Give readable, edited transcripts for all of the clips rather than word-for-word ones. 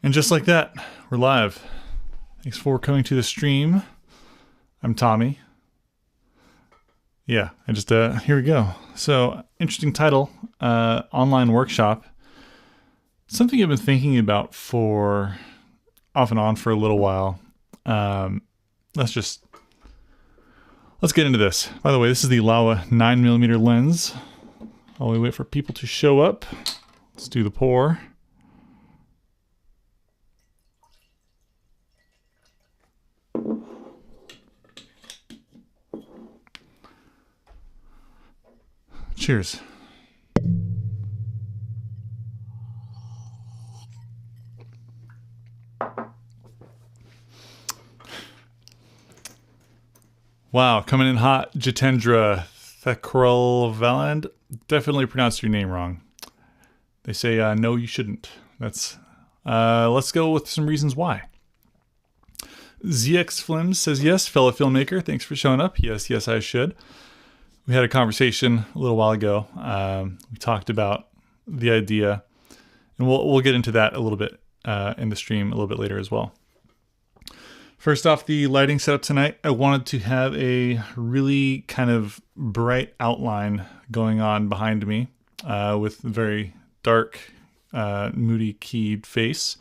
And just like that, we're live. Thanks for coming to the stream. I'm Tommy. Yeah, here we go. So, interesting title, online workshop. Something I've been thinking about for off and on for a little while. Let's get into this. By the way, this is the Laowa 9mm lens. While we wait for people to show up, let's do the pour. Cheers. Wow, coming in hot, Jitendra Thakral. Definitely pronounced your name wrong. They say, no, you shouldn't. Let's go with some reasons why. ZX Flims says, yes, fellow filmmaker, thanks for showing up. Yes, I should. We had a conversation a little while ago. We talked about the idea, and we'll get into that a little bit in the stream a little bit later as well. First off, the lighting setup tonight, I wanted to have a really kind of bright outline going on behind me with a very dark, moody keyed face.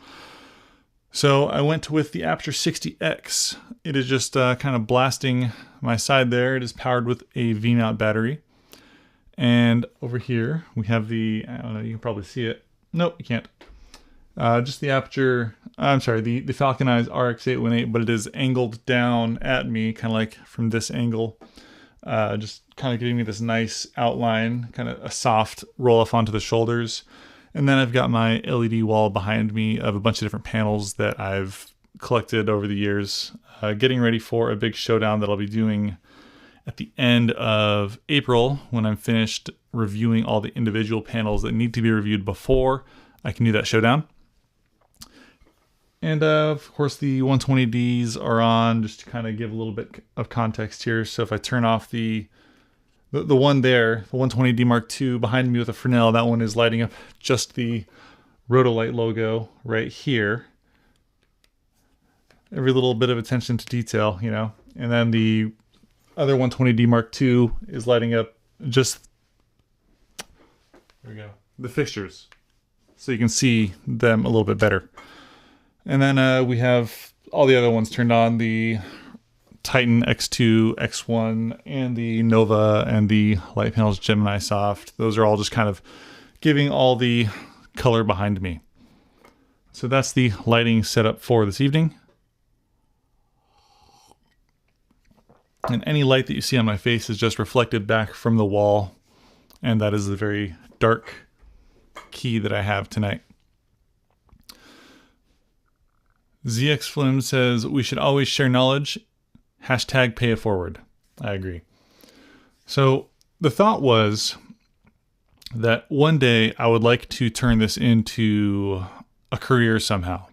So I went with the Aperture 60X. It is just kind of blasting my side there. It is powered with a V-mount battery. And over here we have the, I don't know, you can probably see it. Nope, you can't. Just the Aperture, the Falcon Eyes RX818, but it is angled down at me, kind of like from this angle. Just kind of giving me this nice outline, kind of a soft roll off onto the shoulders. And then I've got my LED wall behind me of a bunch of different panels that I've collected over the years, getting ready for a big showdown that I'll be doing at the end of April when I'm finished reviewing all the individual panels that need to be reviewed before I can do that showdown. And of course the 120Ds are on, just to kind of give a little bit of context here. So if I turn off the one there, the 120D Mark II behind me with a Fresnel, that one is lighting up just the Rotolite logo right here. Every little bit of attention to detail, you know. And then the other 120D Mark II is lighting up just, there we go, the fixtures. So you can see them a little bit better. And then we have all the other ones turned on, the Titan X2, X1, and the Nova, and the light panels Gemini Soft. Those are all just kind of giving all the color behind me. So that's the lighting setup for this evening. And any light that you see on my face is just reflected back from the wall. And that is the very dark key that I have tonight. ZX Flim says, we should always share knowledge. Hashtag pay it forward. I agree. So the thought was that one day I would like to turn this into a career somehow.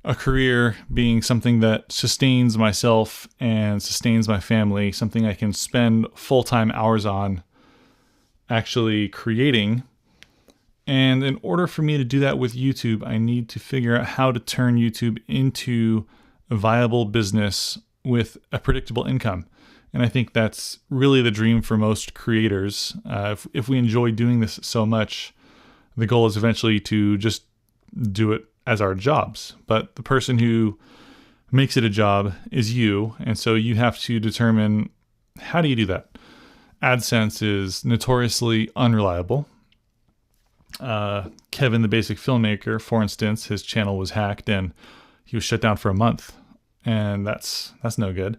A career being something that sustains myself and sustains my family, something I can spend full-time hours on actually creating. And in order for me to do that with YouTube, I need to figure out how to turn YouTube into a viable business with a predictable income. And I think that's really the dream for most creators. If we enjoy doing this so much, the goal is eventually to just do it as our jobs. But the person who makes it a job is you. And so you have to determine, how do you do that? AdSense is notoriously unreliable. Kevin, the Basic Filmmaker, for instance, his channel was hacked and he was shut down for a month. And that's no good.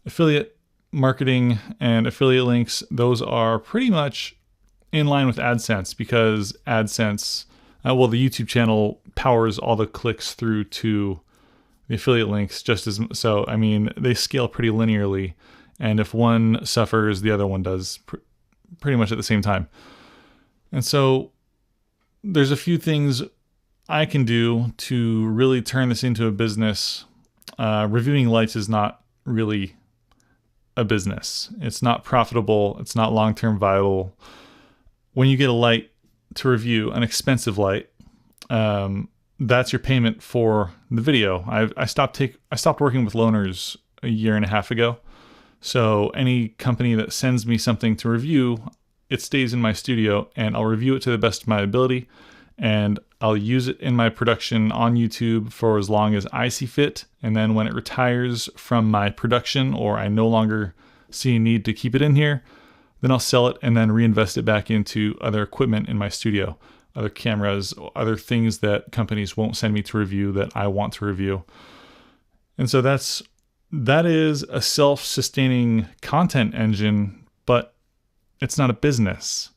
Affiliate marketing and affiliate links, those are pretty much in line with AdSense, because AdSense, the YouTube channel powers all the clicks through to the affiliate links just as so. I mean, they scale pretty linearly, and if one suffers, the other one does pretty much at the same time. And so there's a few things I can do to really turn this into a business. Reviewing lights is not really a business. It's not profitable. It's not long-term viable. When you get a light to review, an expensive light, that's your payment for the video. I stopped working with loaners a year and a half ago. So any company that sends me something to review, it stays in my studio and I'll review it to the best of my ability. And I'll use it in my production on YouTube for as long as I see fit. And then when it retires from my production, or I no longer see a need to keep it in here, then I'll sell it and then reinvest it back into other equipment in my studio, other cameras, other things that companies won't send me to review that I want to review. And so that is a self-sustaining content engine, but it's not a business.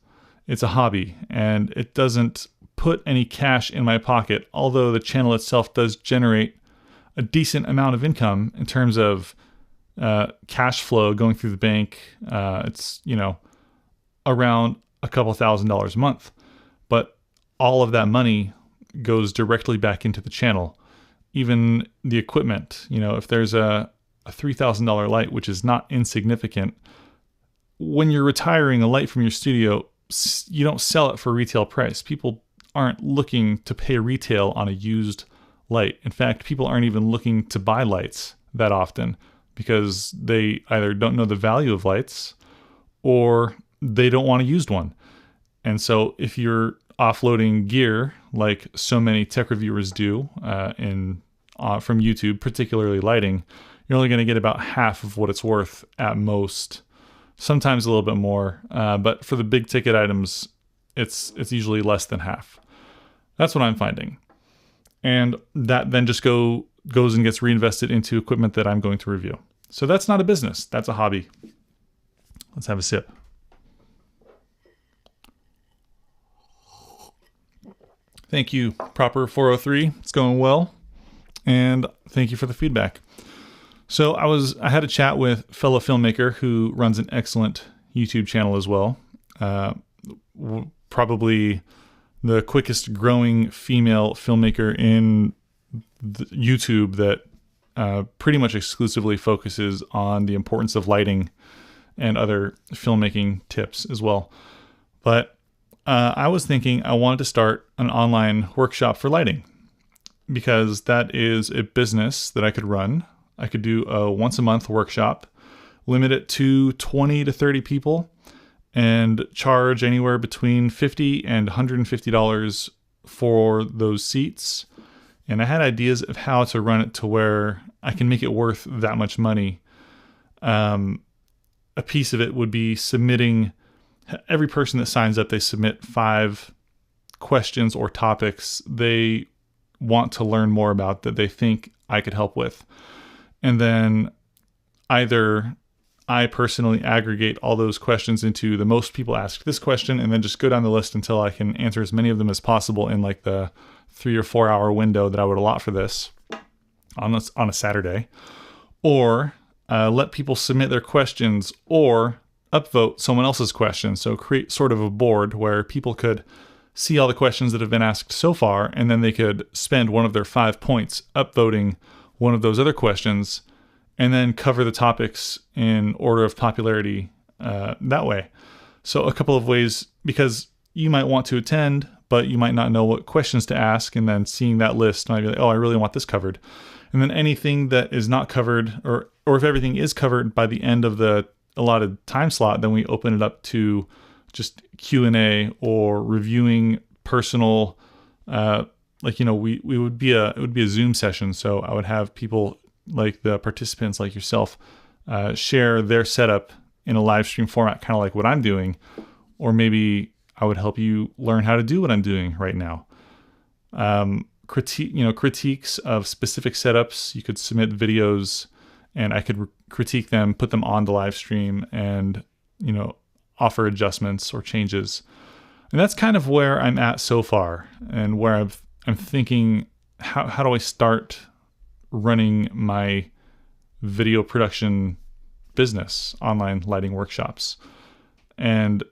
It's a hobby, and it doesn't put any cash in my pocket, although the channel itself does generate a decent amount of income in terms of cash flow going through the bank. It's, around a couple $1,000s a month, but all of that money goes directly back into the channel. Even the equipment, if there's a $3,000 light, which is not insignificant, when you're retiring a light from your studio, you don't sell it for retail price. People aren't looking to pay retail on a used light. In fact, people aren't even looking to buy lights that often because they either don't know the value of lights or they don't want a used one. And so if you're offloading gear like so many tech reviewers do from YouTube, particularly lighting, you're only going to get about half of what it's worth at most, sometimes a little bit more. But for the big ticket items, it's usually less than half. That's what I'm finding. And that then just goes and gets reinvested into equipment that I'm going to review. So that's not a business. That's a hobby. Let's have a sip. Thank you, Proper 403. It's going well. And thank you for the feedback. So I had a chat with fellow filmmaker who runs an excellent YouTube channel as well. Probably the quickest growing female filmmaker in YouTube that pretty much exclusively focuses on the importance of lighting and other filmmaking tips as well. But I was thinking I wanted to start an online workshop for lighting because that is a business that I could run. I could do a once a month workshop, limit it to 20 to 30 people, and charge anywhere between $50 and $150 for those seats. And I had ideas of how to run it to where I can make it worth that much money. A piece of it would be submitting, every person that signs up, they submit 5 questions or topics they want to learn more about that they think I could help with. And then either I personally aggregate all those questions into the most people ask this question and then just go down the list until I can answer as many of them as possible in like the 3 or 4 hour window that I would allot for this on a Saturday. Or let people submit their questions or upvote someone else's questions. So create sort of a board where people could see all the questions that have been asked so far, and then they could spend one of their 5 points upvoting one of those other questions, and then cover the topics in order of popularity that way. So a couple of ways, because you might want to attend, but you might not know what questions to ask, and then seeing that list might be like, oh, I really want this covered. And then anything that is not covered, or if everything is covered by the end of the allotted time slot, then we open it up to just Q&A or reviewing personal, it would be a Zoom session. So I would have people like the participants like yourself share their setup in a live stream format, kind of like what I'm doing, or maybe I would help you learn how to do what I'm doing right now. Critiques of specific setups. You could submit videos and I could critique them, put them on the live stream, and, offer adjustments or changes. And that's kind of where I'm at so far, and where I'm thinking, how do I start running my video production business, online lighting workshops? And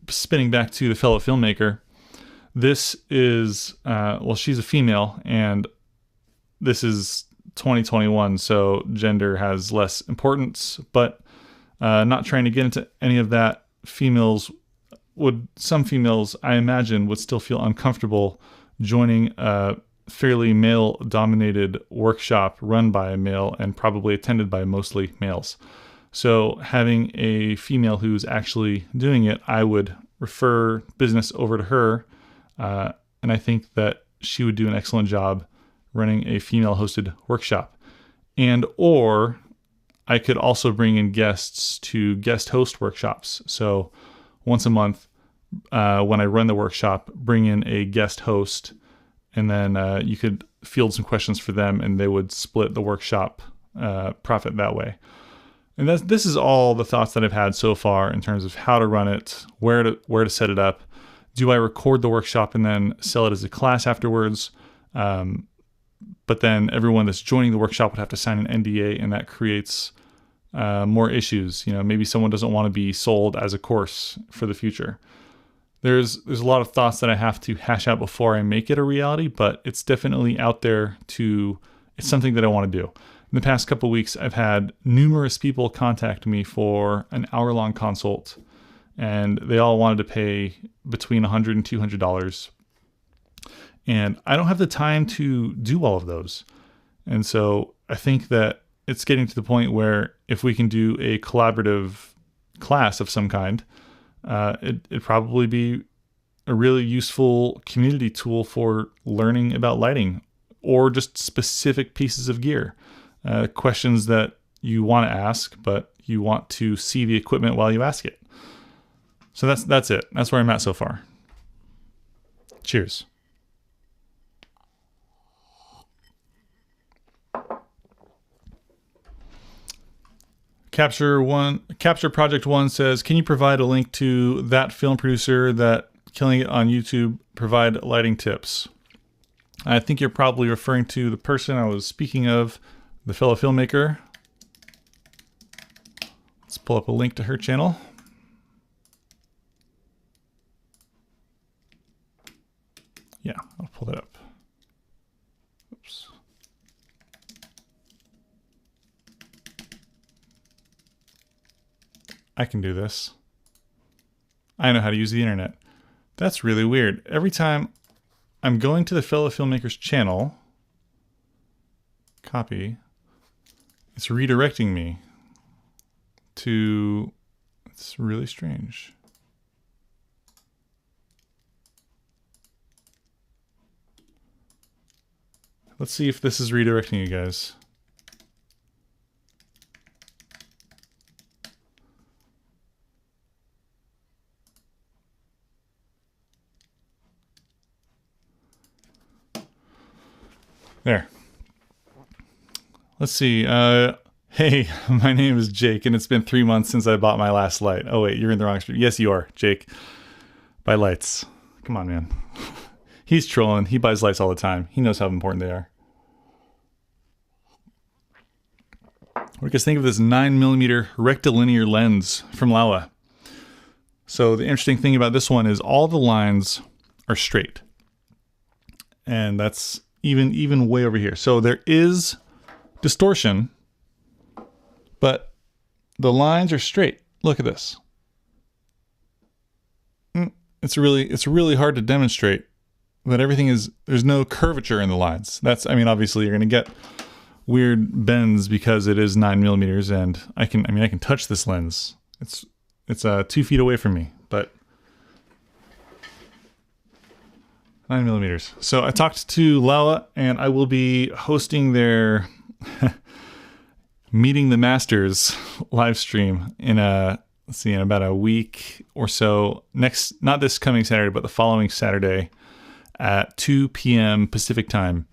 spinning back to the fellow filmmaker, this is, she's a female, and this is 2021, so gender has less importance, but not trying to get into any of that. Some females, I imagine, would still feel uncomfortable joining a fairly male-dominated workshop run by a male and probably attended by mostly males. So having a female who's actually doing it, I would refer business over to her, and I think that she would do an excellent job running a female-hosted workshop. And or I could also bring in guests to guest host workshops. So once a month, when I run the workshop, bring in a guest host, and then you could field some questions for them, and they would split the workshop profit that way. And this is all the thoughts that I've had so far in terms of how to run it, where to set it up. Do I record the workshop and then sell it as a class afterwards? But then everyone that's joining the workshop would have to sign an NDA, and that creates more issues. Maybe someone doesn't want to be sold as a course for the future. There's a lot of thoughts that I have to hash out before I make it a reality, but it's definitely out there it's something that I want to do. In the past couple of weeks, I've had numerous people contact me for an hour-long consult, and they all wanted to pay between $100 and $200. And I don't have the time to do all of those. And so I think that it's getting to the point where if we can do a collaborative class of some kind, it'd probably be a really useful community tool for learning about lighting or just specific pieces of gear. Questions that you want to ask, but you want to see the equipment while you ask it. So that's it. That's where I'm at so far. Cheers. Capture Project 1 says, can you provide a link to that film producer that killing it on YouTube provide lighting tips? I think you're probably referring to the person I was speaking of, the fellow filmmaker. Let's pull up a link to her channel. Yeah, I'll pull that up. Oops. I can do this. I know how to use the internet. That's really weird. Every time I'm going to the fellow filmmaker's channel, copy, it's redirecting me to, it's really strange. Let's see if this is redirecting you guys. There. Let's see. Hey, my name is Jake, and it's been 3 months since I bought my last light. Oh, wait, you're in the wrong street. Yes, you are, Jake. Buy lights. Come on, man. He's trolling. He buys lights all the time. He knows how important they are. What do you guys think of this 9mm rectilinear lens from Laowa? So the interesting thing about this one is all the lines are straight. And that's even way over here. So there is distortion, but the lines are straight. Look at this. It's really hard to demonstrate that there's no curvature in the lines. Obviously you're going to get weird bends because it is 9mm, and I can touch this lens. It's 2 feet away from me, but 9mm. So I talked to Laowa, and I will be hosting their Meeting the Masters live stream in about a week or so. Not this coming Saturday, but the following Saturday at 2 p.m. Pacific time.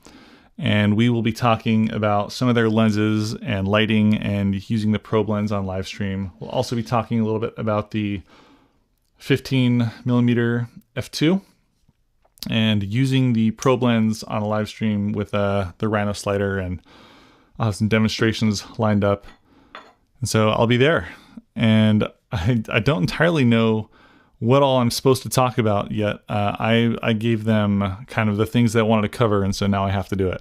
And we will be talking about some of their lenses and lighting and using the probe lens on live stream. We'll also be talking a little bit about the 15mm f2 and using the probe lens on a live stream with the Rhino slider, and I'll have some demonstrations lined up. And so I'll be there. And I don't entirely know what all I'm supposed to talk about yet. I gave them kind of the things that I wanted to cover, and so now I have to do it.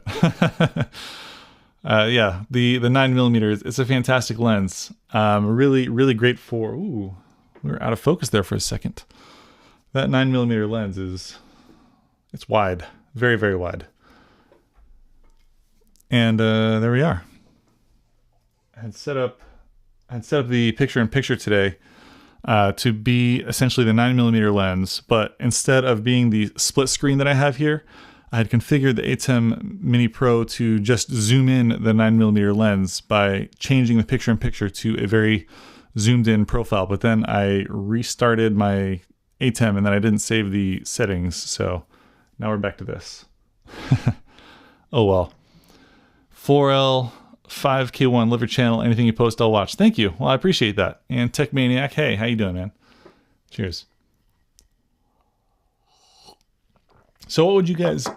Yeah, the 9mm, it's a fantastic lens. Really, really great for, we were out of focus there for a second. That 9mm lens it's wide. Very, very wide. And there we are. I had set up the picture-in-picture today to be essentially the 9mm lens, but instead of being the split screen that I have here, I had configured the ATEM Mini Pro to just zoom in the 9mm lens by changing the picture-in-picture to a very zoomed-in profile. But then I restarted my ATEM and then I didn't save the settings, so now we're back to this. Oh well. 4L 5K1 liver channel. Anything you post, I'll watch. Thank you. Well, I appreciate that. And Tech Maniac, hey, how you doing, man? Cheers. So, what would you guys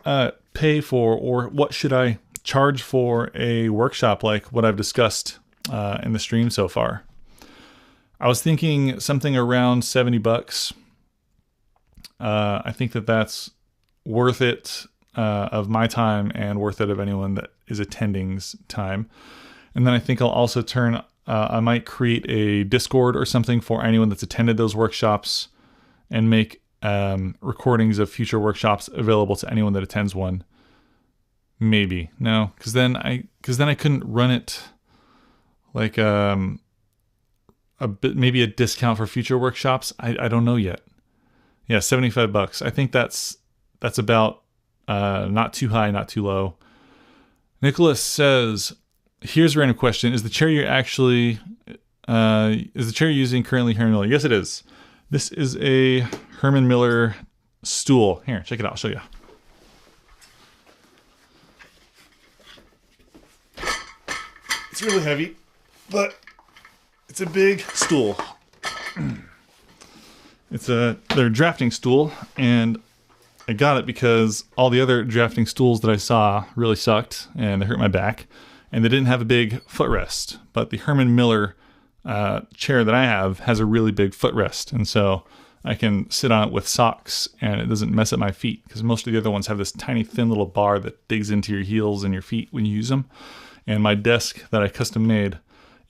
pay for, or what should I charge for a workshop like what I've discussed in the stream so far? I was thinking something around $70. I think that that's worth it of my time and worth it of anyone that is attending's time. And then I think I'll also I might create a Discord or something for anyone that's attended those workshops and make recordings of future workshops available to anyone that attends one. Maybe. No, because then I couldn't run it like a bit, maybe a discount for future workshops. I don't know yet. Yeah, $75. I think that's about not too high, not too low. Nicholas says, here's a random question. Is the chair you're using currently Herman Miller? Yes, it is. This is a Herman Miller stool. Here, check it out. I'll show you. It's really heavy, but it's a big stool. It's their drafting stool, and I got it because all the other drafting stools that I saw really sucked and they hurt my back, and they didn't have a big footrest. But the Herman Miller chair that I have has a really big footrest, and so I can sit on it with socks and it doesn't mess up my feet, because most of the other ones have this tiny thin little bar that digs into your heels and your feet when you use them. And my desk that I custom made,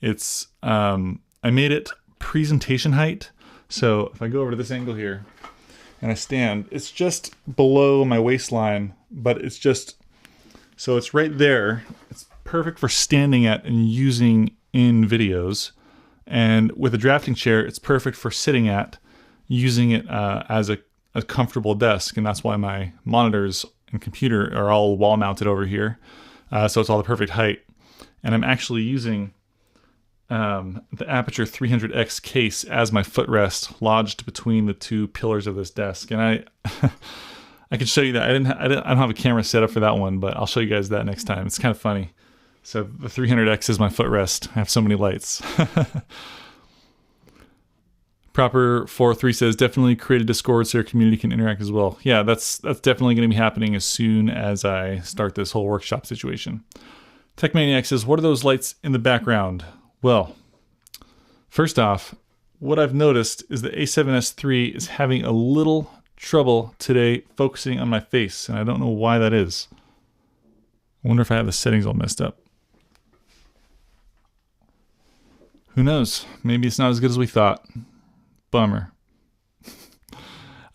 it's I made it presentation height. So if I go over to this angle here and I stand, it's just below my waistline, but it's just, so it's right there. It's perfect for standing at and using in videos. And with a drafting chair, it's perfect for sitting at, using it as a comfortable desk. And that's why my monitors and computer are all wall mounted over here. So it's all the perfect height. And I'm actually using the Aperture 300X case as my footrest, lodged between the two pillars of this desk. And I can show you that. I don't have a camera set up for that one, but I'll show you guys that next time. It's kind of funny. So the 300X is my footrest. I have so many lights. Proper 403 says, definitely create a Discord so your community can interact as well. Yeah, that's definitely going to be happening as soon as I start this whole workshop situation. Tech Maniac says, what are those lights in the background? Well, first off, what I've noticed is the A7S III is having a little trouble today focusing on my face, and I don't know why that is. I wonder if I have the settings all messed up. Who knows? Maybe it's not as good as we thought. Bummer.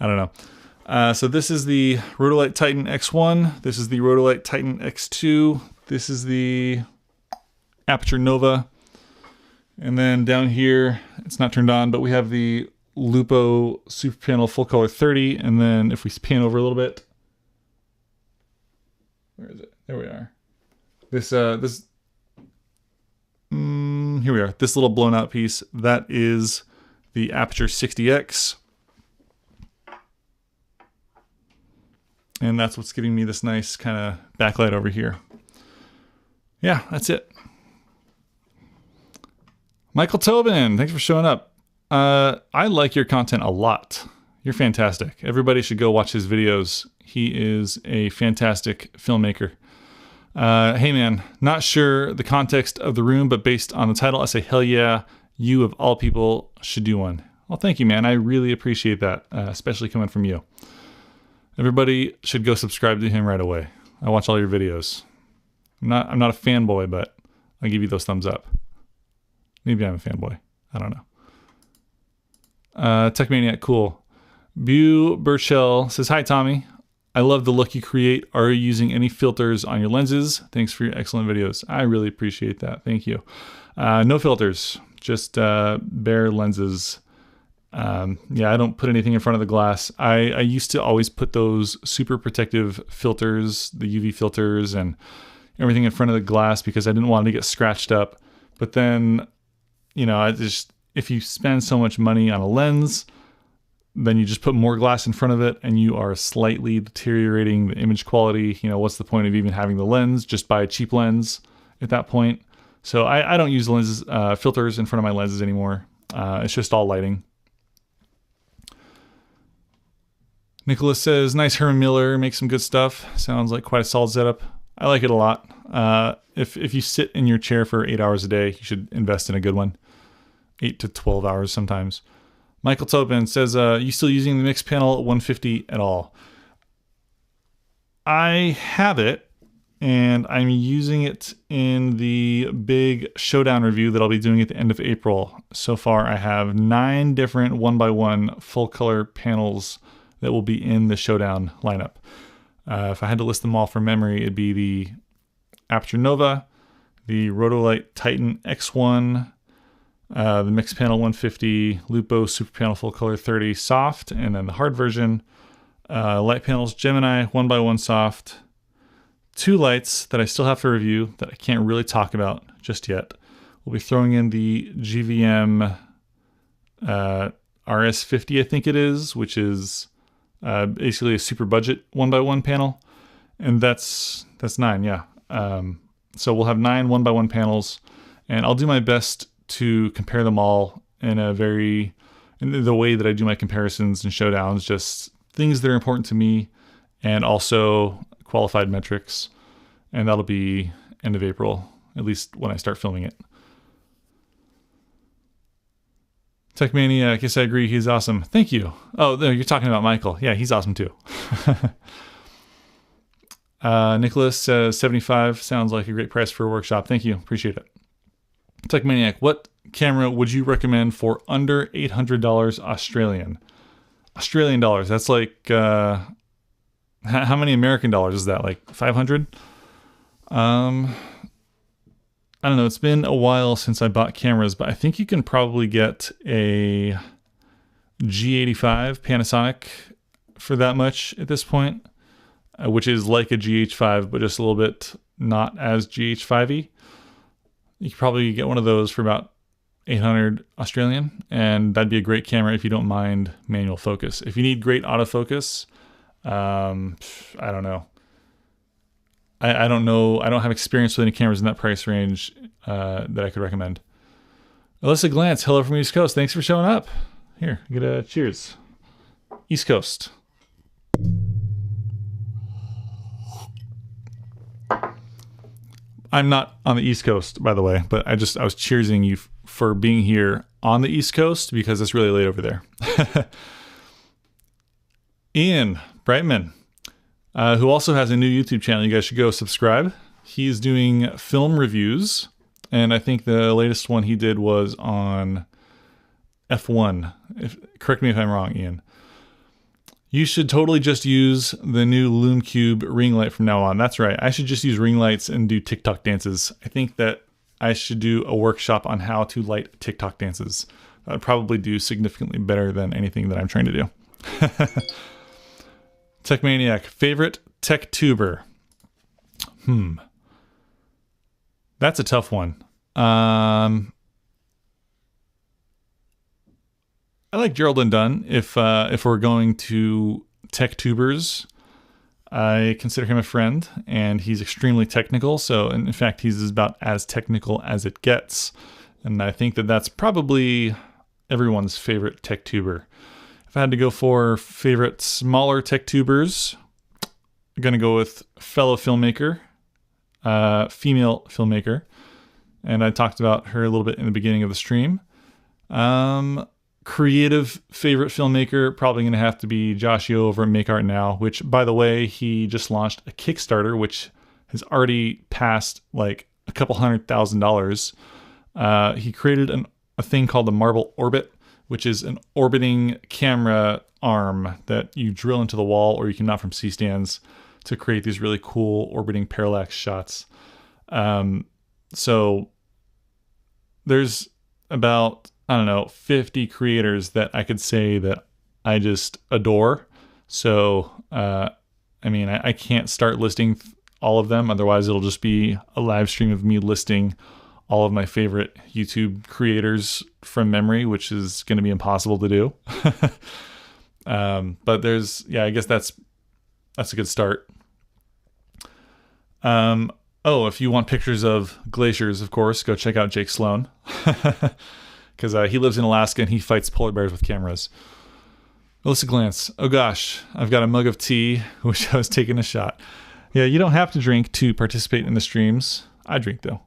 I don't know. So this is the Rotolite Titan X1. This is the Rotolite Titan X2. This is the Aperture Nova. And then down here, it's not turned on, but we have the Lupo Super Panel Full Color 30. And then if we pan over a little bit, where is it? There we are. Here we are. This little blown out piece, that is the Aperture 60X. And that's what's giving me this nice kind of backlight over here. Yeah, that's it. Michael Tobin, thanks for showing up. I like your content a lot. You're fantastic. Everybody should go watch his videos. He is a fantastic filmmaker. Hey man, not sure the context of the room, but based on the title, I say hell yeah, you of all people should do one. Well, thank you, man. I really appreciate that, especially coming from you. Everybody should go subscribe to him right away. I watch all your videos. I'm not a fanboy, but I'll give you those thumbs up. Maybe I'm a fanboy. I don't know. Tech Maniac, cool. Bu Burchell says, hi, Tommy. I love the look you create. Are you using any filters on your lenses? Thanks for your excellent videos. I really appreciate that. Thank you. No filters, just bare lenses. Yeah, I don't put anything in front of the glass. I used to always put those super protective filters, the UV filters and everything in front of the glass because I didn't want it to get scratched up. But then, if you spend so much money on a lens, then you just put more glass in front of it and you are slightly deteriorating the image quality. What's the point of even having the lens? Just buy a cheap lens at that point. So I don't use lenses, filters in front of my lenses anymore. It's just all lighting. Nicholas says, nice Herman Miller, makes some good stuff. Sounds like quite a solid setup. I like it a lot. If you sit in your chair for 8 hours a day, you should invest in a good one. 8 to 12 hours sometimes. Michael Tobin says, you still using the mixed panel 150 at all? I have it, and I'm using it in the big showdown review that I'll be doing at the end of April. So far, I have 9 different 1x1 full color panels that will be in the showdown lineup. If I had to list them all from memory, it'd be the Aperture Nova, the Rotolite Titan X1, the mixed panel 150, Lupo Super Panel Full Color 30 soft, and then the hard version. Light panels Gemini 1x1 soft. 2 lights that I still have to review that I can't really talk about just yet. We'll be throwing in the GVM RS50, I think it is, which is basically a super budget 1x1 panel, and that's 9, yeah. So we'll have 9 1x1 panels, and I'll do my best to compare them all in the way that I do my comparisons and showdowns, just things that are important to me, and also qualified metrics. And that'll be end of April, at least when I start filming it. Tech Maniac, yes, I agree. He's awesome. Thank you. Oh, no, you're talking about Michael. Yeah, he's awesome too. Nicholas says 75 sounds like a great price for a workshop. Thank you. Appreciate it. Tech Maniac, what camera would you recommend for under $800 Australian? Australian dollars. That's like, how many American dollars is that? Like 500? I don't know. It's been a while since I bought cameras, but I think you can probably get a G85 Panasonic for that much at this point, which is like a GH5, but just a little bit not as GH5y. You could probably get one of those for about 800 Australian, and that'd be a great camera if you don't mind manual focus. If you need great autofocus, I don't know. I don't know. I don't have experience with any cameras in that price range that I could recommend. Alyssa Glantz, hello from East Coast. Thanks for showing up. Here, get a cheers. East Coast. I'm not on the East Coast, by the way, but I was cheersing you for being here on the East Coast because it's really late over there. Ian Brightman, who also has a new YouTube channel. You guys should go subscribe. He's doing film reviews, and I think the latest one he did was on F1. Correct me if I'm wrong, Ian. You should totally just use the new Lume Cube ring light from now on. That's right. I should just use ring lights and do TikTok dances. I think that I should do a workshop on how to light TikTok dances. That would probably do significantly better than anything that I'm trying to do. Tech Maniac, favorite tech tuber? That's a tough one. I like Geraldine Dunn. If we're going to tech tubers, I consider him a friend, and he's extremely technical. So, in fact, he's about as technical as it gets. And I think that that's probably everyone's favorite tech tuber. If I had to go for favorite smaller tech tubers, I'm going to go with fellow filmmaker, female filmmaker. And I talked about her a little bit in the beginning of the stream. Creative favorite filmmaker, probably going to have to be Josh Yeo over at Make Art Now, which, by the way, he just launched a Kickstarter, which has already passed like $200,000. He created a thing called the Marble Orbit, which is an orbiting camera arm that you drill into the wall or you can mount from C-stands to create these really cool orbiting parallax shots. So there's about, 50 creators that I could say that I just adore. So, I can't start listing all of them. Otherwise it'll just be a live stream of me listing all of my favorite YouTube creators from memory, which is going to be impossible to do. But I guess that's a good start. If you want pictures of glaciers, of course, go check out Jake Sloan. Because he lives in Alaska and he fights polar bears with cameras. Alyssa Glance. Oh gosh, I've got a mug of tea. Wish I was taking a shot. Yeah, you don't have to drink to participate in the streams. I drink though.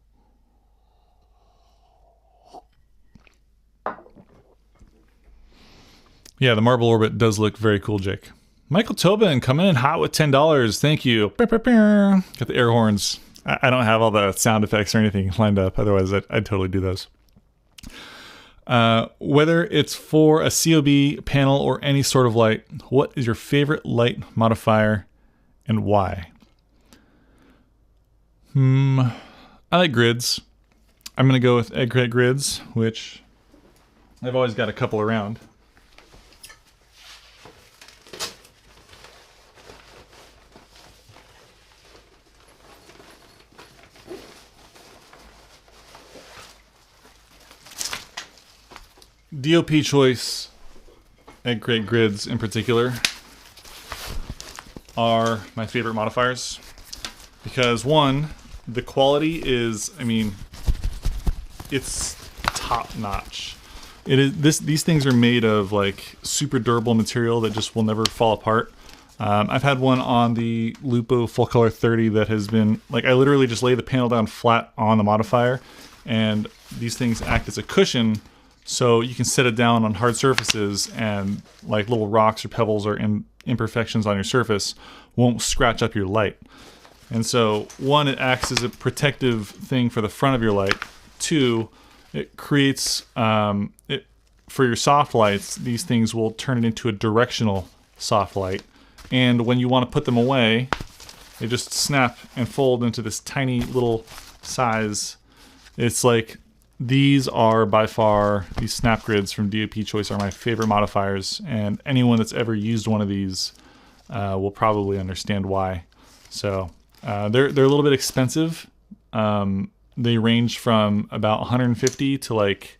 Yeah, the marble orbit does look very cool, Jake. Michael Tobin coming in hot with $10. Thank you. Got the air horns. I don't have all the sound effects or anything lined up. Otherwise, I'd totally do those. Whether it's for a COB panel or any sort of light, what is your favorite light modifier and why? I like grids. I'm going to go with egg crate grids, which I've always got a couple around. DOP choice egg crate grids in particular are my favorite modifiers because one, the quality is, it's top notch. It is these things are made of like super durable material that just will never fall apart. I've had one on the Lupo Full Color 30 that has been like, I literally just lay the panel down flat on the modifier and these things act as a cushion. So you can set it down on hard surfaces and like little rocks or pebbles or imperfections on your surface won't scratch up your light. And so one, it acts as a protective thing for the front of your light. Two, it creates, for your soft lights, these things will turn it into a directional soft light. And when you want to put them away, they just snap and fold into this tiny little size. It's like, these are by far, these snap grids from DOP Choice are my favorite modifiers, and anyone that's ever used one of these will probably understand why. So they're a little bit expensive. They range from about 150 to like,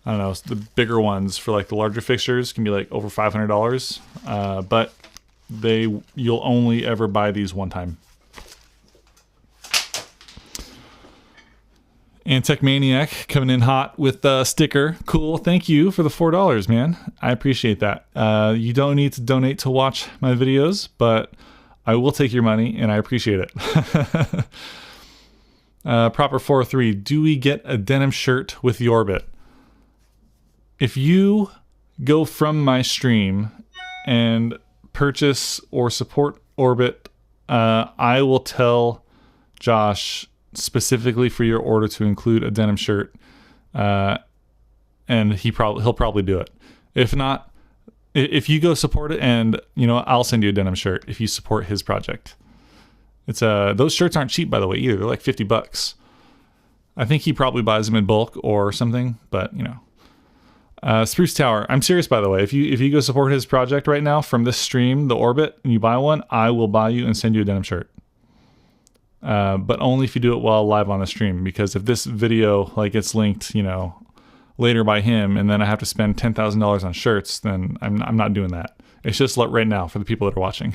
I don't know, the bigger ones for like the larger fixtures can be like over $500. But you'll only ever buy these one time. Antech Maniac coming in hot with a sticker. Cool. Thank you for the $4, man. I appreciate that. You don't need to donate to watch my videos, but I will take your money and I appreciate it. Proper 403. Do we get a denim shirt with the Orbit? If you go from my stream and purchase or support Orbit, I will tell Josh specifically for your order to include a denim shirt, and he'll probably do it. If not, if you go support it, and I'll send you a denim shirt if you support his project. It's those shirts aren't cheap, by the way, either. They're like $50. I think he probably buys them in bulk or something, but Spruce Tower. I'm serious, by the way. If you go support his project right now from this stream, the Orbit, and you buy one, I will buy you and send you a denim shirt. But only if you do it while live on the stream, because if this video gets linked, later by him, and then I have to spend $10,000 on shirts, then I'm not doing that. It's just right now for the people that are watching.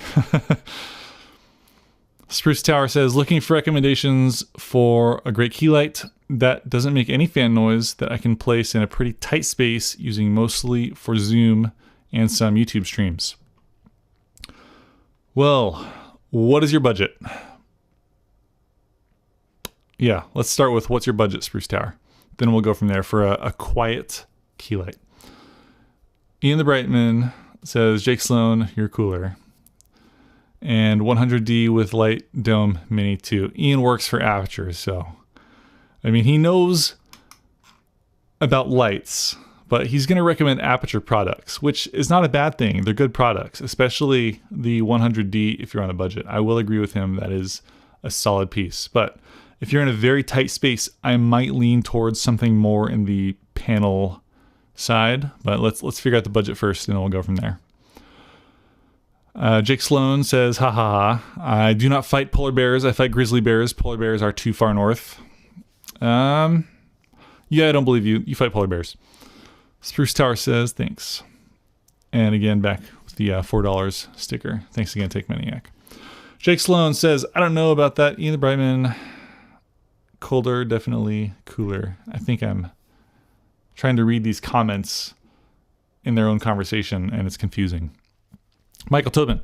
Spruce Tower says, looking for recommendations for a great key light that doesn't make any fan noise that I can place in a pretty tight space using mostly for Zoom and some YouTube streams. Well, what is your budget? Yeah, let's start with what's your budget, Spruce Tower. Then we'll go from there for a quiet key light. Ian the Brightman says, Jake Sloan, you're cooler. And 100D with light dome mini 2. Ian works for Aperture, so he knows about lights, but he's going to recommend aperture products, which is not a bad thing. They're good products, especially the 100D if you're on a budget. I will agree with him. That is a solid piece. But if you're in a very tight space, I might lean towards something more in the panel side. But let's figure out the budget first, and then we'll go from there. Jake Sloan says, ha ha ha, I do not fight polar bears. I fight grizzly bears. Polar bears are too far north. Yeah, I don't believe you. You fight polar bears. Spruce Tower says, thanks. And again, back with the $4 sticker. Thanks again, Take Maniac. Jake Sloan says, I don't know about that. Ian the Brightman, colder, definitely cooler. I think I'm trying to read these comments in their own conversation, and it's confusing. Michael Tobin,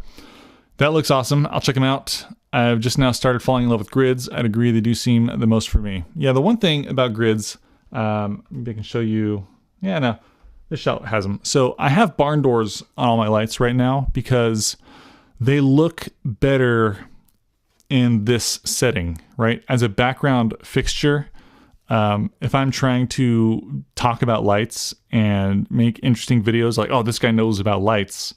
that looks awesome. I'll check them out. I've just now started falling in love with grids. I'd agree they do seem the most for me. Yeah, the one thing about grids, maybe I can show you. Yeah, no, this shot has them. So I have barn doors on all my lights right now because they look better in this setting, right? As a background fixture, if I'm trying to talk about lights and make interesting videos like, oh, this guy knows about lights.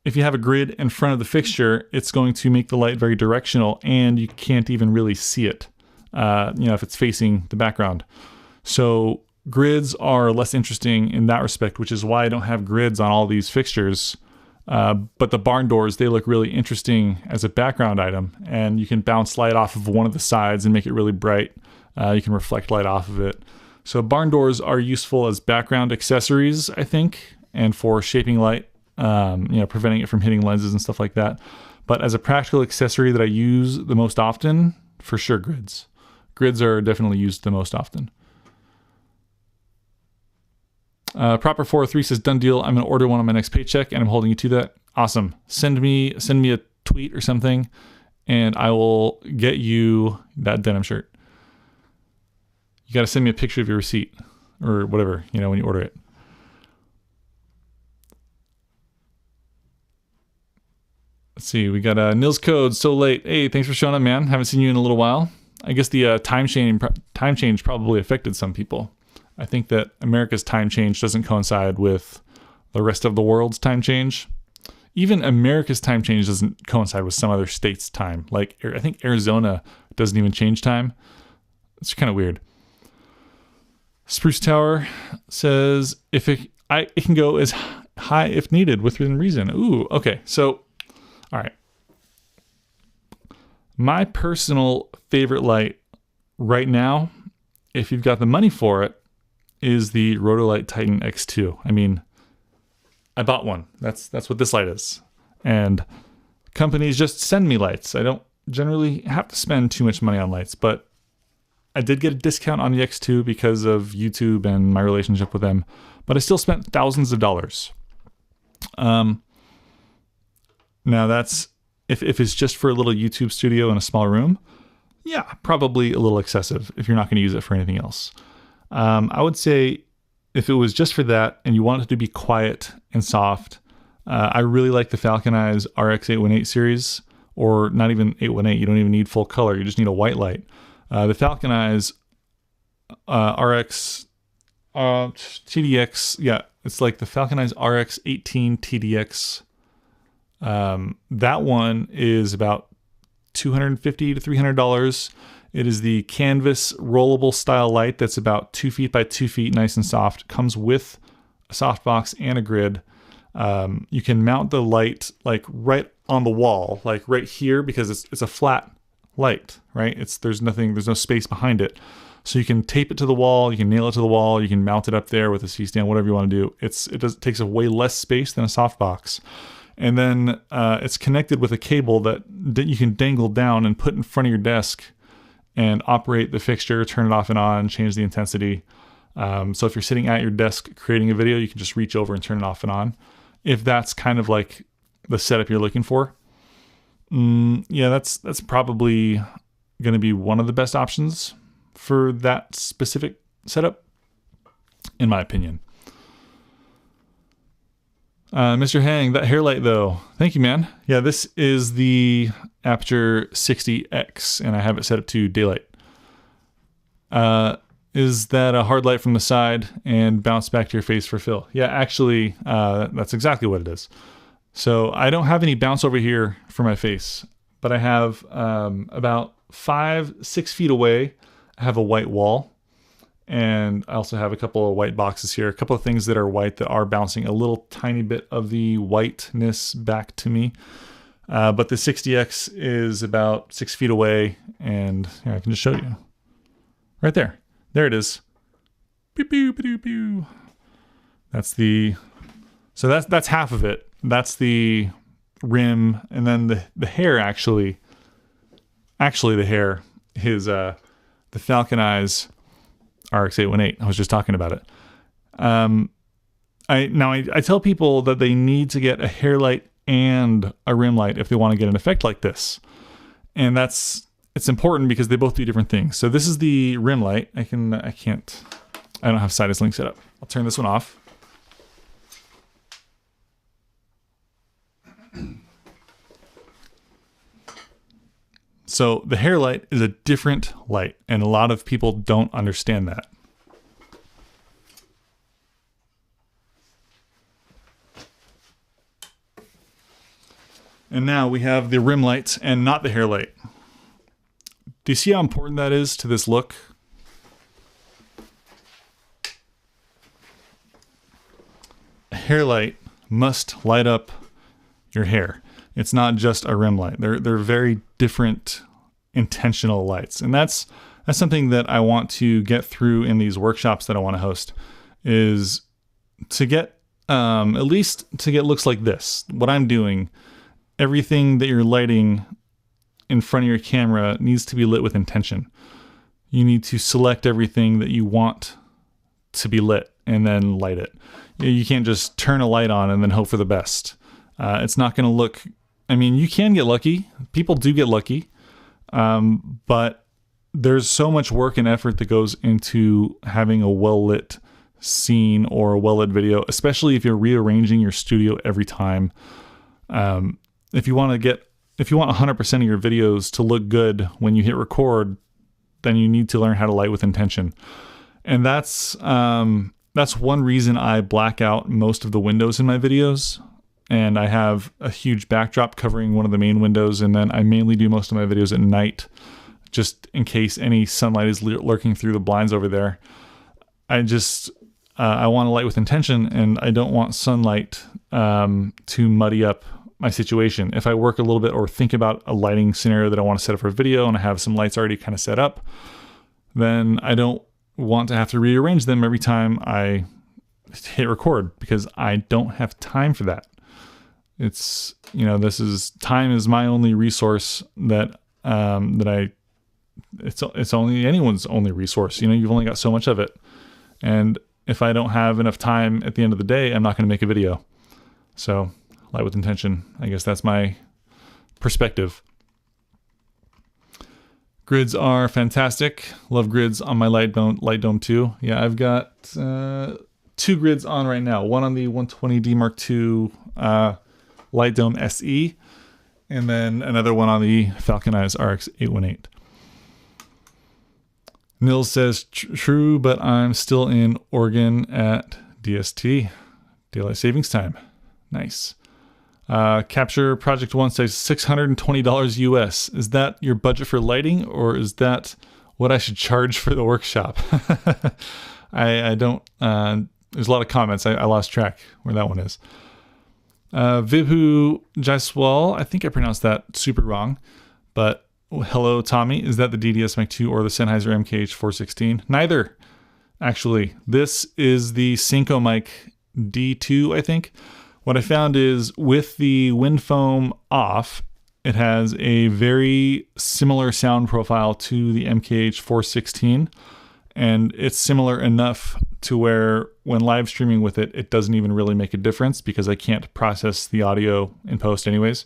If you have a grid in front of the fixture, it's going to make the light very directional and you can't even really see it, if it's facing the background. So grids are less interesting in that respect, which is why I don't have grids on all these fixtures. But the barn doors, they look really interesting as a background item, and you can bounce light off of one of the sides and make it really bright. You can reflect light off of it. So barn doors are useful as background accessories, I think, and for shaping light. Preventing it from hitting lenses and stuff like that. But as a practical accessory that I use the most often, for sure, grids. Grids are definitely used the most often. Proper 403 says, done deal. I'm going to order one on my next paycheck, and I'm holding you to that. Awesome. Send me a tweet or something, and I will get you that denim shirt. You got to send me a picture of your receipt or whatever, when you order it. Let's see, we got Nils Code, so late. Hey, thanks for showing up, man. Haven't seen you in a little while. I guess the time change probably affected some people. I think that America's time change doesn't coincide with the rest of the world's time change. Even America's time change doesn't coincide with some other state's time. Like, I think Arizona doesn't even change time. It's kind of weird. Spruce Tower says, it can go as high if needed within reason. Ooh, okay, so... All right. My personal favorite light right now, if you've got the money for it, is the Rotolight Titan X2. I mean, I bought one. That's what this light is. And companies just send me lights. I don't generally have to spend too much money on lights, but I did get a discount on the X2 because of YouTube and my relationship with them, but I still spent thousands of dollars. Now that's, if it's just for a little YouTube studio in a small room, yeah, probably a little excessive if you're not going to use it for anything else. I would say if it was just for that and you want it to be quiet and soft, I really like the Falcon Eyes RX 818 series, or not even 818. You don't even need full color. You just need a white light. The Falcon Eyes RX TDX, yeah, it's like the Falcon Eyes RX 18 TDX. That one is about $250 to $300. It is the canvas rollable style light that's about 2 feet by 2 feet, nice and soft. Comes with a softbox and a grid. You can mount the light like right on the wall, like right here, because it's a flat light, right? There's no space behind it. So you can tape it to the wall, you can nail it to the wall, you can mount it up there with a C-stand, whatever you want to do. It takes a way less space than a softbox. And then it's connected with a cable that you can dangle down and put in front of your desk and operate the fixture, turn it off and on, change the intensity. So if you're sitting at your desk creating a video, you can just reach over and turn it off and on. If that's kind of like the setup you're looking for, yeah, that's probably going to be one of the best options for that specific setup, in my opinion. Mr. Hang, that hair light though. Thank you, man. Yeah, this is the Aperture 60X, and I have it set up to daylight. is that a hard light from the side and bounce back to your face for fill? Yeah, actually, that's exactly what it is. So I don't have any bounce over here for my face, but I have about 5-6 feet away, I have a white wall. And I also have a couple of white boxes here, a couple of things that are white that are bouncing a little tiny bit of the whiteness back to me. But the 60X is about 6 feet away, and here, I can just show you. Right there. There it is. Pew, pew, pew, pew. That's that's half of it. That's the rim, and then the hair actually the hair is the Falcon Eyes RX818. I was just talking about it. I tell people that they need to get a hair light and a rim light if they want to get an effect like this. And it's important because they both do different things. So this is the rim light. I don't have Sidus Link set up. I'll turn this one off. So the hair light is a different light, and a lot of people don't understand that. And now we have the rim light and not the hair light. Do you see how important that is to this look? A hair light must light up your hair. It's not just a rim light. They're very different intentional lights. And that's something that I want to get through in these workshops that I want to host, is to get at least to get looks like this. What I'm doing, everything that you're lighting in front of your camera needs to be lit with intention. You need to select everything that you want to be lit and then light it. You can't just turn a light on and then hope for the best. It's not going to look... I mean, you can get lucky. People do get lucky. But there's so much work and effort that goes into having a well-lit scene or a well-lit video, especially if you're rearranging your studio every time. If you want 100% of your videos to look good when you hit record, then you need to learn how to light with intention. And that's one reason I black out most of the windows in my videos. And I have a huge backdrop covering one of the main windows, and then I mainly do most of my videos at night, just in case any sunlight is lurking through the blinds over there. I want to light with intention, and I don't want sunlight to muddy up my situation. If I work a little bit or think about a lighting scenario that I want to set up for a video, and I have some lights already kind of set up, then I don't want to have to rearrange them every time I hit record, because I don't have time for that. It's, time is my only resource it's only anyone's only resource. You've only got so much of it. And if I don't have enough time at the end of the day, I'm not going to make a video. So light with intention. I guess that's my perspective. Grids are fantastic. Love grids on my light dome too. Yeah, I've got 2 grids on right now. One on the 120D Mark II Light Dome SE, and then another one on the Falcon Eyes RX818. Nils says, true, but I'm still in Oregon at DST, Daylight Savings Time. Nice. Capture Project 1 says $620 US. Is that your budget for lighting, or is that what I should charge for the workshop? I don't, there's a lot of comments. I lost track where that one is. Vibhu Jaiswal, I think I pronounced that super wrong, but hello, Tommy. Is that the DDS Mic 2 or the Sennheiser MKH416? Neither, actually. This is the Synco Mic D2, I think. What I found is with the wind foam off, it has a very similar sound profile to the MKH416, and it's similar enough to where when live streaming with it, it doesn't even really make a difference because I can't process the audio in post anyways.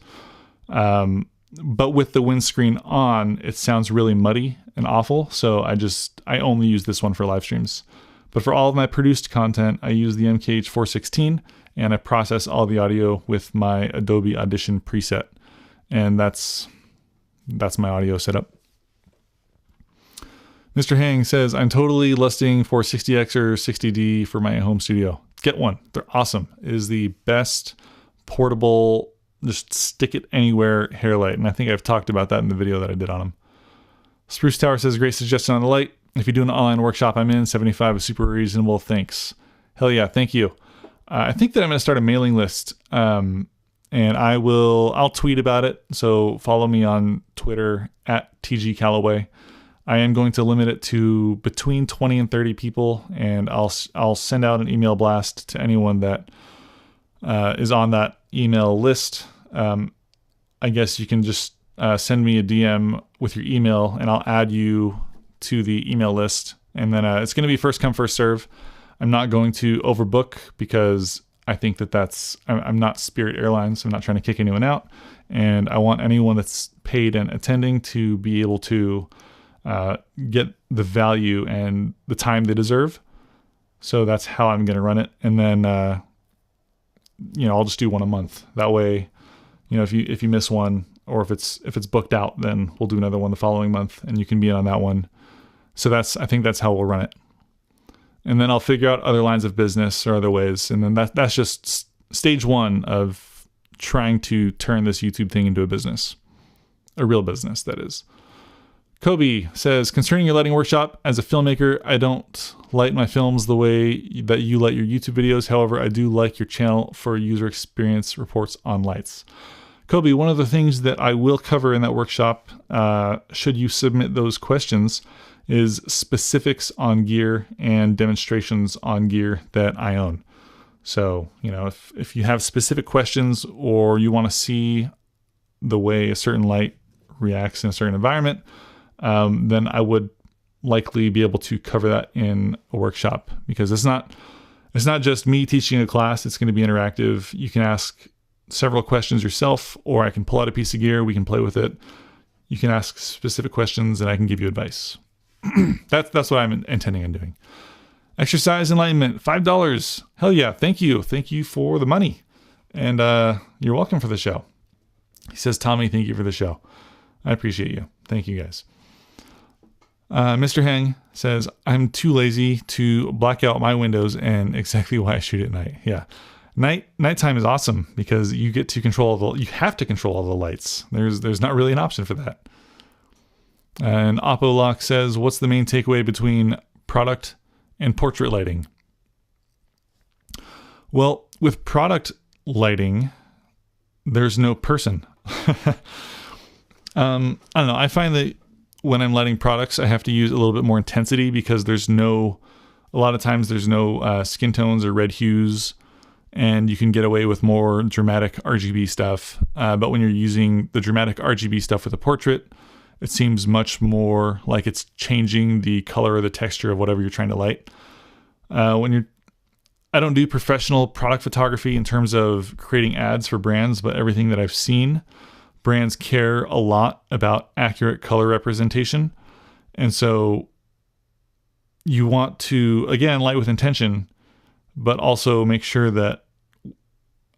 But with the windscreen on, it sounds really muddy and awful. So I only use this one for live streams. But for all of my produced content, I use the MKH416, and I process all the audio with my Adobe Audition preset. And that's my audio setup. Mr. Hang says, I'm totally lusting for 60X or 60D for my home studio. Get one. They're awesome. It is the best portable, just stick it anywhere hair light. And I think I've talked about that in the video that I did on them. Spruce Tower says, great suggestion on the light. If you do an online workshop I'm in, 75 is super reasonable. Thanks. Hell yeah. Thank you. I think that I'm going to start a mailing list. And I'll tweet about it. So follow me on Twitter at TG Callaway. I am going to limit it to between 20 and 30 people, and I'll send out an email blast to anyone that is on that email list. I guess you can just send me a DM with your email, and I'll add you to the email list. And then it's going to be first come, first serve. I'm not going to overbook because I think I'm not Spirit Airlines. So I'm not trying to kick anyone out. And I want anyone that's paid and attending to be able to get the value and the time they deserve. So that's how I'm going to run it. And then, I'll just do one a month. That way, if you miss one, or if it's booked out, then we'll do another one the following month and you can be on that one. So I think that's how we'll run it. And then I'll figure out other lines of business or other ways. And then that's just stage one of trying to turn this YouTube thing into a business, a real business, that is. Kobe says, concerning your lighting workshop, as a filmmaker, I don't light my films the way that you light your YouTube videos. However, I do like your channel for user experience reports on lights. Kobe, one of the things that I will cover in that workshop, should you submit those questions, is specifics on gear and demonstrations on gear that I own. So, if you have specific questions or you want to see the way a certain light reacts in a certain environment, then I would likely be able to cover that in a workshop, because it's not just me teaching a class. It's going to be interactive. You can ask several questions yourself, or I can pull out a piece of gear. We can play with it. You can ask specific questions and I can give you advice. That's what I'm intending on doing. Exercise Enlightenment, $5. Hell yeah. Thank you. Thank you for the money. And you're welcome for the show. He says, Tommy, thank you for the show. I appreciate you. Thank you guys. Mr. Hang says, I'm too lazy to black out my windows, and exactly why I shoot at night. Yeah. Nighttime is awesome because you get to you have to control all the lights. There's not really an option for that. And Opolock says, what's the main takeaway between product and portrait lighting? Well, with product lighting, there's no person. I don't know. I find that when I'm lighting products, I have to use a little bit more intensity because a lot of times there's no skin tones or red hues, and you can get away with more dramatic RGB stuff. But when you're using the dramatic RGB stuff with a portrait, it seems much more like it's changing the color or the texture of whatever you're trying to light. I don't do professional product photography in terms of creating ads for brands, but everything that I've seen, brands care a lot about accurate color representation. And so you want to, again, light with intention, but also make sure that,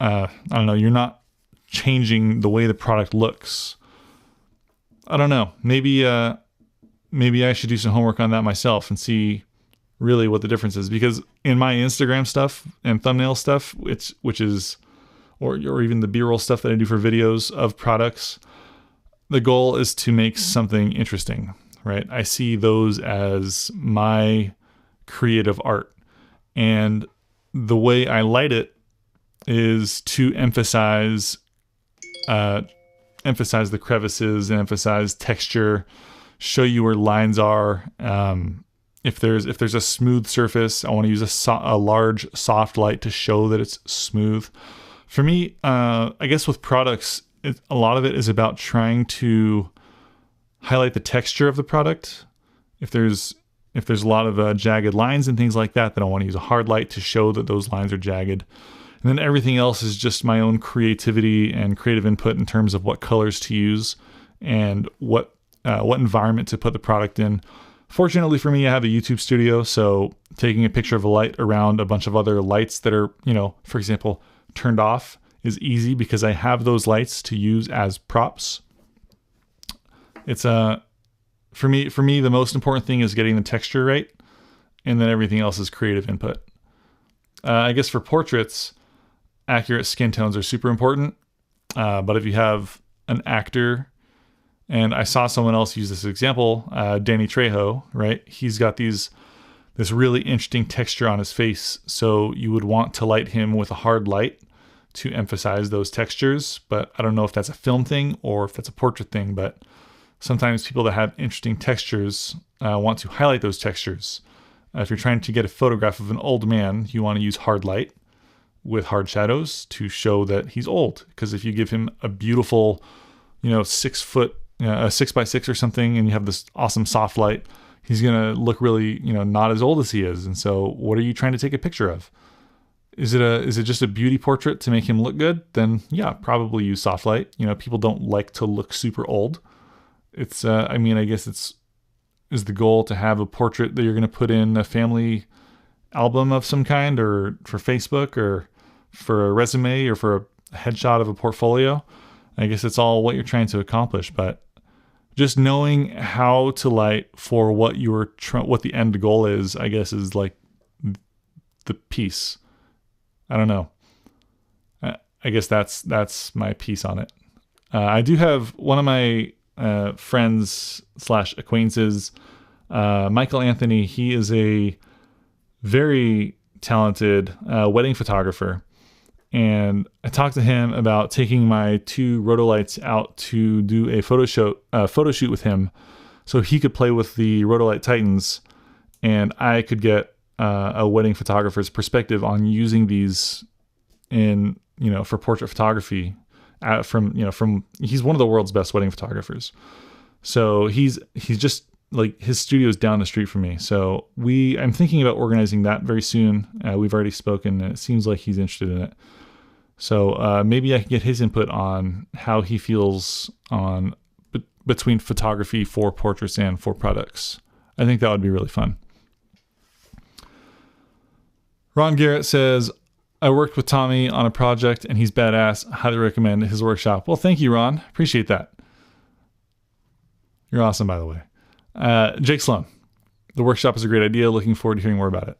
you're not changing the way the product looks. I don't know. Maybe I should do some homework on that myself and see really what the difference is, because in my Instagram stuff and thumbnail stuff, or even the B-roll stuff that I do for videos of products, the goal is to make something interesting, right? I see those as my creative art, and the way I light it is to emphasize the crevices and emphasize texture, show you where lines are. If there's a smooth surface, I want to use a large soft light to show that it's smooth. For me, I guess with products, a lot of it is about trying to highlight the texture of the product. If there's a lot of jagged lines and things like that, then I want to use a hard light to show that those lines are jagged. And then everything else is just my own creativity and creative input in terms of what colors to use and what environment to put the product in. Fortunately for me, I have a YouTube studio, so taking a picture of a light around a bunch of other lights that are, for example, turned off is easy because I have those lights to use as props. It's for me, the most important thing is getting the texture right, and then everything else is creative input. I guess for portraits, accurate skin tones are super important. But if you have an actor, and I saw someone else use this example, Danny Trejo, right? He's got this really interesting texture on his face. So you would want to light him with a hard light to emphasize those textures. But I don't know if that's a film thing or if that's a portrait thing, but sometimes people that have interesting textures want to highlight those textures. If you're trying to get a photograph of an old man, you want to use hard light with hard shadows to show that he's old. Because if you give him a beautiful, 6 foot, a 6x6 or something, and you have this awesome soft light, he's going to look really, not as old as he is. And so what are you trying to take a picture of? Is it just a beauty portrait to make him look good? Then yeah, probably use soft light. People don't like to look super old. It's, I guess is the goal to have a portrait that you're going to put in a family album of some kind, or for Facebook, or for a resume, or for a headshot of a portfolio. I guess it's all what you're trying to accomplish, but just knowing how to light for what what the end goal is, I guess, is like the piece. I don't know. I guess that's my piece on it. I do have one of my friends / acquaintances, Michael Anthony. He is a very talented wedding photographer, and I talked to him about taking my 2 Rotolights out to do a photo shoot with him, so he could play with the Rotolight Titans, and I could get a wedding photographer's perspective on using these in for portrait photography. From he's one of the world's best wedding photographers. So he's just like, his studio's down the street from me. So I'm thinking about organizing that very soon. We've already spoken, and it seems like he's interested in it. So maybe I can get his input on how he feels on between photography for portraits and for products. I think that would be really fun. Ron Garrett says, I worked with Tommy on a project and he's badass. Highly recommend his workshop. Well, thank you, Ron. Appreciate that. You're awesome, by the way. Jake Sloan, the workshop is a great idea. Looking forward to hearing more about it.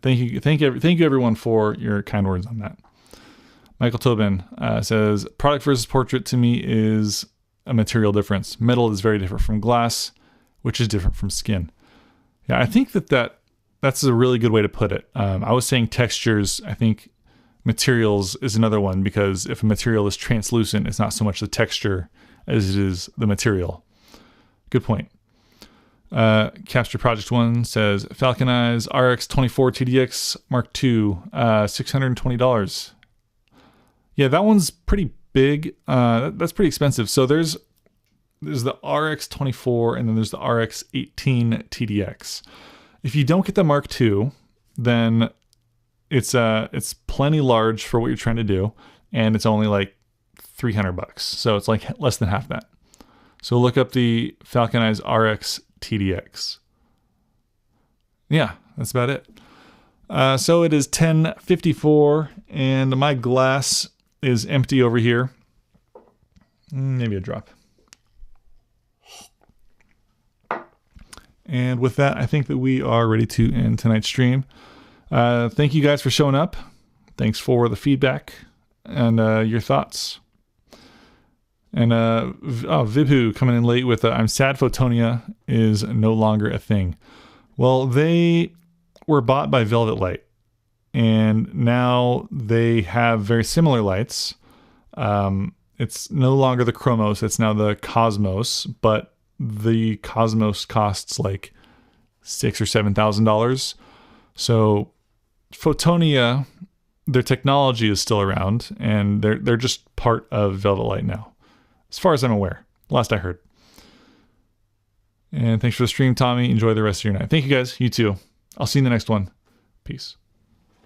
Thank you everyone for your kind words on that. Michael Tobin says, product versus portrait to me is a material difference. Metal is very different from glass, which is different from skin. Yeah, I think that's a really good way to put it. I was saying textures. I think materials is another one, because if a material is translucent, it's not so much the texture as it is the material. Good point. Capture Project 1 says, Falcon Eyes RX24 TDX Mark II, $620. Yeah, that one's pretty big. That's pretty expensive. So there's the RX24 and then there's the RX18 TDX. If you don't get the Mark II, then it's plenty large for what you're trying to do, and it's only like $300. So it's like less than half that. So look up the Falcon Eyes RX TDX. Yeah, that's about it. So it is 10:54, and my glass is empty over here. Maybe a drop. And with that, I think that we are ready to end tonight's stream. Thank you guys for showing up. Thanks for the feedback and your thoughts. And Vibhu coming in late with I'm sad Photonia is no longer a thing. Well, they were bought by Velvet Light, and now they have very similar lights. It's no longer the Chromos, it's now the Cosmos, but the Cosmos costs like $6,000 or $7,000. So Photonia, their technology is still around, and they're just part of Velvet Light now, as far as I'm aware. Last I heard. And thanks for the stream, Tommy. Enjoy the rest of your night. Thank you guys. You too. I'll see you in the next one. Peace.